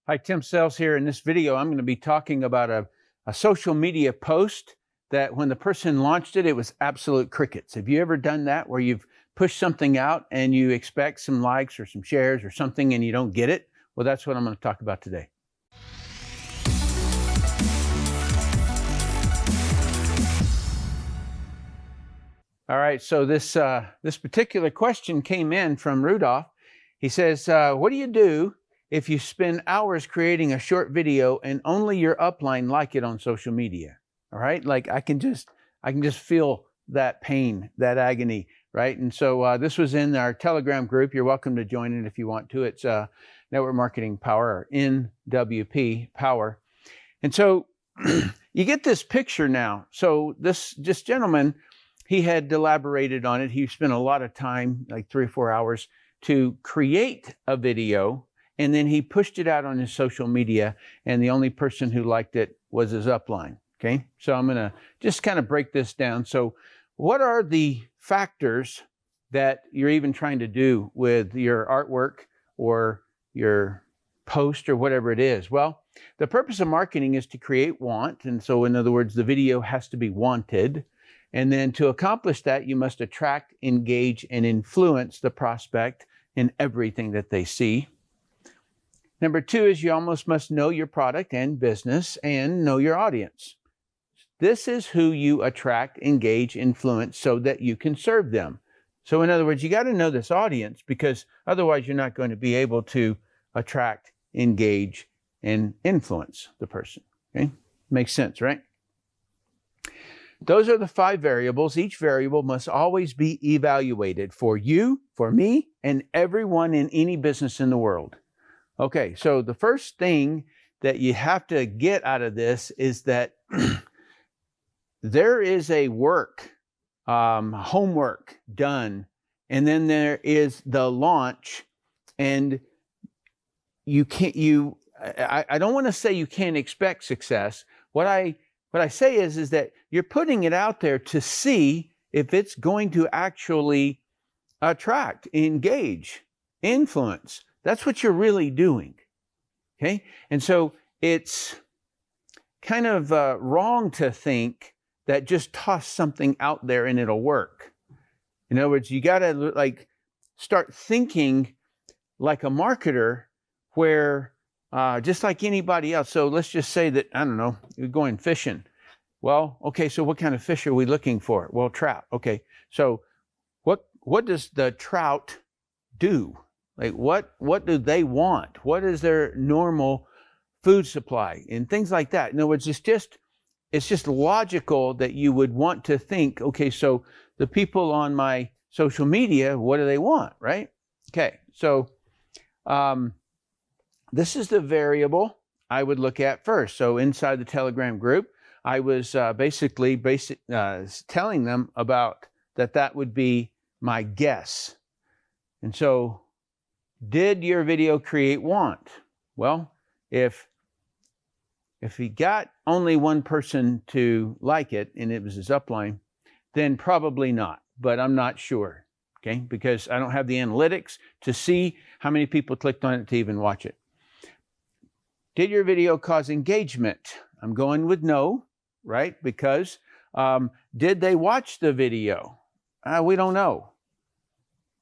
Hi, Tim Sells here. In this video, I'm going to be talking about a social media post that when the person launched it, it was absolute crickets. Have you ever done that where you've pushed something out and you expect some likes or some shares or something and you don't get it? Well, that's what I'm going to talk about today. All right, so this particular question came in from Rudolph. He says, what do you do if you spend hours creating a short video and only your upline like it on social media? All right, like I can just feel that pain, that agony, right? And so this was in our Telegram group. You're welcome to join it if you want to. It's Network Marketing Power, or NWP Power. And so you get this picture now. So this gentleman, he had elaborated on it. He spent a lot of time, like 3 or 4 hours, to create a video, and then he pushed it out on his social media, and the only person who liked it was his upline. Okay, so I'm going to just kind of break this down. So what are the factors that you're even trying to do with your artwork or your post or whatever it is? Well, the purpose of marketing is to create want, and so in other words, the video has to be wanted. And then to accomplish that, you must attract, engage, and influence the prospect in everything that they see. Number 2 is you almost must know your product and business and know your audience. This is who you attract, engage, influence so that you can serve them. So in other words, you got to know this audience, because otherwise you're not going to be able to attract, engage, and influence the person. Okay? Makes sense, right? Those are the 5 variables. Each variable must always be evaluated for you, for me, and everyone in any business in the world. Okay, so the first thing that you have to get out of this is that there is a homework done, and then there is the launch, and I don't want to say you can't expect success. What I say is that you're putting it out there to see if it's going to actually attract, engage, influence. That's what you're really doing. Okay? And so it's kind of wrong to think that just toss something out there and it'll work. In other words, you got to start thinking like a marketer, where just like anybody else. So let's just say that, I don't know, you're going fishing. Well, okay, so what kind of fish are we looking for? Well, trout. Okay, so what does the trout do? Like what do they want? What is their normal food supply and things like that? In other words, it's just logical that you would want to think, okay, so the people on my social media, what do they want, right? Okay, so this is the variable I would look at first. So inside the Telegram group, I was basically telling them about that would be my guess. And so, did your video create want? Well, if he got only one person to like it, and it was his upline, then probably not, but I'm not sure, okay? Because I don't have the analytics to see how many people clicked on it to even watch it. Did your video cause engagement? I'm going with no, right? Because did they watch the video? We don't know.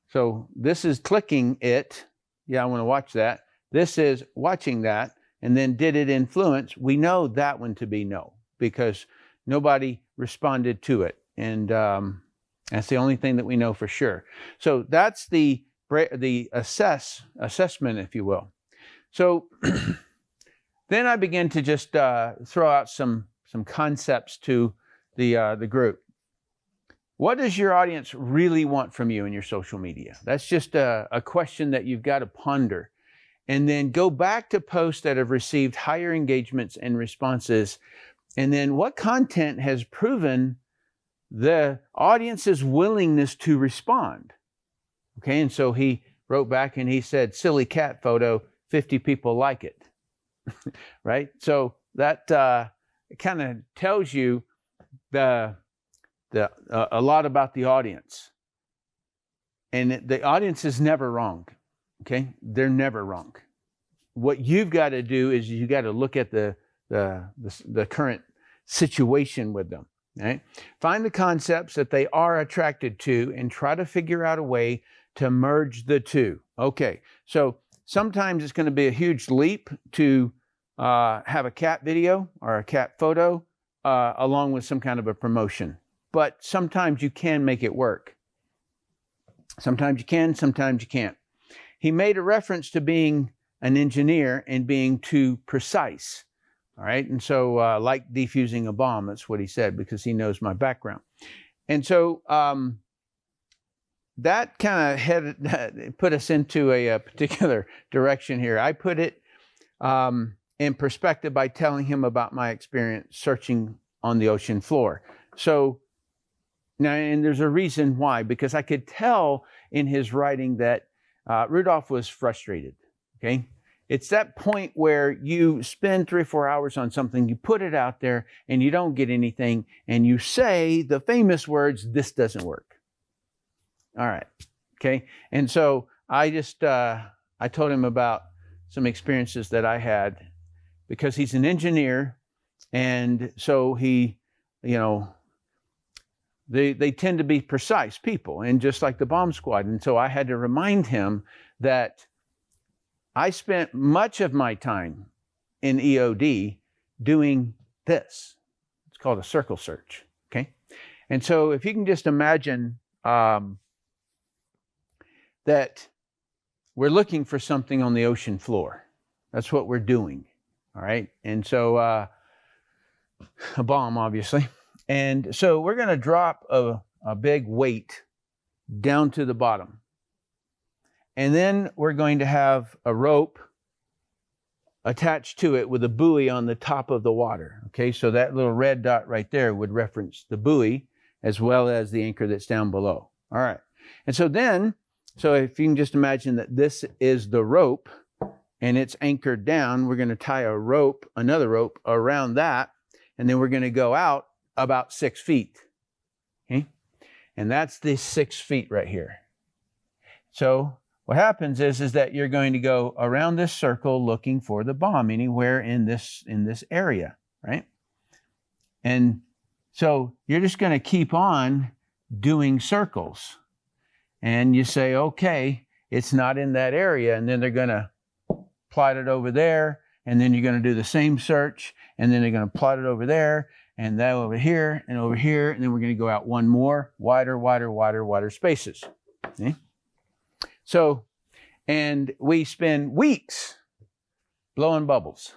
So this is clicking it. Yeah, I want to watch that. This is watching that. And then did it influence? We know that one to be no, because nobody responded to it. And that's the only thing that we know for sure. So that's the assessment, if you will. So then I began to just throw out some concepts to the group. What does your audience really want from you in your social media? That's just a question that you've got to ponder. And then go back to posts that have received higher engagements and responses. And then what content has proven the audience's willingness to respond? Okay, and so he wrote back and he said, silly cat photo, 50 people like it. Right? So that kind of tells you a lot about the audience. And the audience is never wrong. Okay? They're never wrong. what you've got to do is you got to look at the current situation with them. Right? Find the concepts that they are attracted to and try to figure out a way to merge the two. Okay, so sometimes it's going to be a huge leap to have a cat video or a cat photo along with some kind of a promotion. But sometimes you can make it work. Sometimes you can, sometimes you can't. He made a reference to being an engineer and being too precise. All right, and so like defusing a bomb, that's what he said, because he knows my background. And so that kind of put us into a particular direction here. I put it in perspective by telling him about my experience searching on the ocean floor. So now, and there's a reason why, because I could tell in his writing that Rudolph was frustrated, okay? It's that point where you spend 3 or 4 hours on something, you put it out there, and you don't get anything, and you say the famous words, "This doesn't work." All right, okay? And so I just, I told him about some experiences that I had, because he's an engineer, and so he, you know, they tend to be precise people, and just like the bomb squad. And so I had to remind him that I spent much of my time in EOD doing this. It's called a circle search, okay? And so if you can just imagine that we're looking for something on the ocean floor. That's what we're doing, all right? And so a bomb, obviously. And so we're going to drop a big weight down to the bottom. And then we're going to have a rope attached to it with a buoy on the top of the water. Okay, so that little red dot right there would reference the buoy as well as the anchor that's down below. All right. And so then, so if you can just imagine that this is the rope and it's anchored down, we're going to tie a rope, another rope around that, and then we're going to go out about 6 feet. Okay? And that's the 6 feet right here. So what happens is that you're going to go around this circle looking for the bomb anywhere in this area, right? And so you're just going to keep on doing circles. And you say, okay, it's not in that area. And then they're going to plot it over there. And then you're going to do the same search. And then they're going to plot it over there. And that over here and over here. And then we're going to go out one more, wider spaces. Okay? So, and we spend weeks blowing bubbles,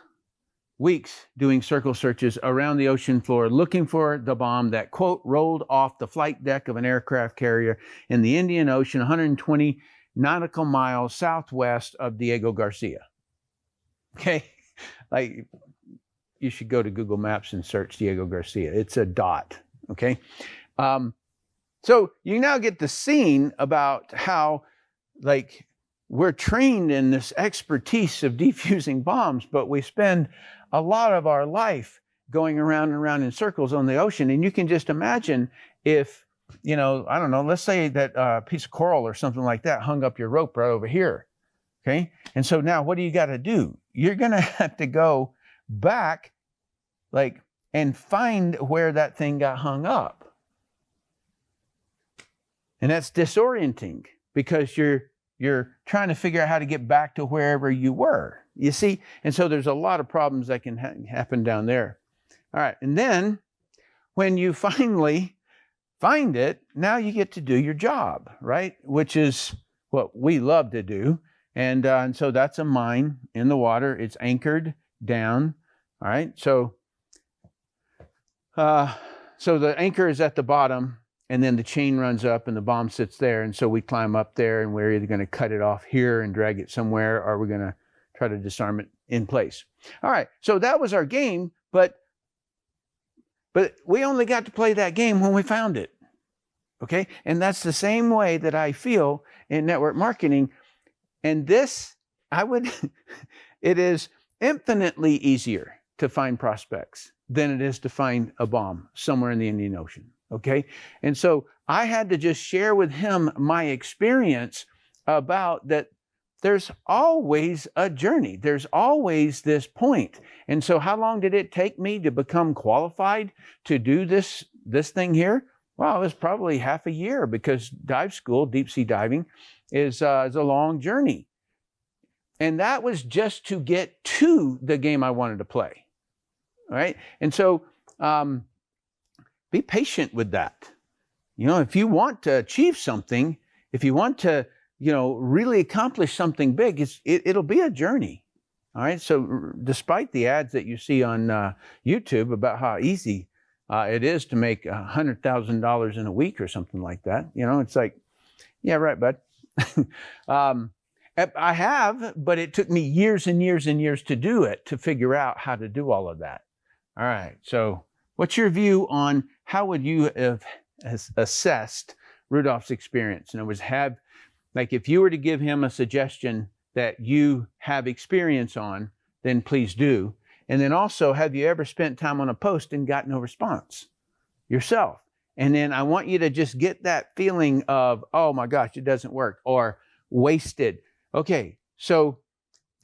weeks doing circle searches around the ocean floor, looking for the bomb that, quote, rolled off the flight deck of an aircraft carrier in the Indian Ocean, 120 nautical miles southwest of Diego Garcia. Okay? Like, you should go to Google Maps and search Diego Garcia. It's a dot. Okay? So you now get the scene about how, like, we're trained in this expertise of defusing bombs, but we spend a lot of our life going around and around in circles on the ocean. And you can just imagine if, you know, I don't know, let's say that a piece of coral or something like that hung up your rope right over here. Okay. And so now what do you got to do? You're going to have to go back, like, and find where that thing got hung up. And that's disorienting, because you're trying to figure out how to get back to wherever you were, you see? And so there's a lot of problems that can happen down there. All right, and then when you finally find it, now you get to do your job, right? Which is what we love to do. And so that's a mine in the water. It's anchored down, all right? So the anchor is at the bottom, and then the chain runs up and the bomb sits there. And so we climb up there, and we're either going to cut it off here and drag it somewhere, or we're going to try to disarm it in place. All right, so that was our game, but we only got to play that game when we found it, okay? And that's the same way that I feel in network marketing. And this, it is infinitely easier to find prospects than it is to find a bomb somewhere in the Indian Ocean. Okay. And so I had to just share with him my experience about that. there's always a journey. There's always this point. And so how long did it take me to become qualified to do this thing here? Well, it was probably half a year, because dive school, deep sea diving, is a long journey. And that was just to get to the game I wanted to play. All right. And so be patient with that. You know, if you want to achieve something, if you want to, you know, really accomplish something big, it'll be a journey. All right. So despite the ads that you see on YouTube about how easy it is to make $100,000 in a week or something like that, you know, it's like, yeah, right, bud. I have, but it took me years and years and years to do it, to figure out how to do all of that. All right. So what's your view on how would you have assessed Rudolph's experience? In other words, like if you were to give him a suggestion that you have experience on, then please do. And then also, have you ever spent time on a post and got no response yourself? And then I want you to just get that feeling of, oh my gosh, it doesn't work, or wasted. Okay, so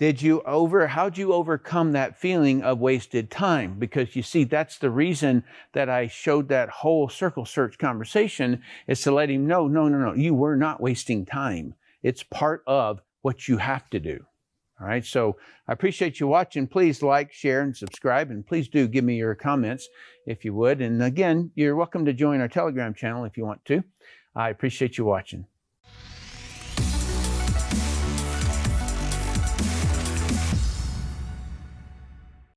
how'd you overcome that feeling of wasted time? Because you see, that's the reason that I showed that whole circle search conversation, is to let him know, no, you were not wasting time. It's part of what you have to do. All right, so I appreciate you watching. Please like, share, and subscribe, and please do give me your comments if you would. And again, you're welcome to join our Telegram channel if you want to. I appreciate you watching.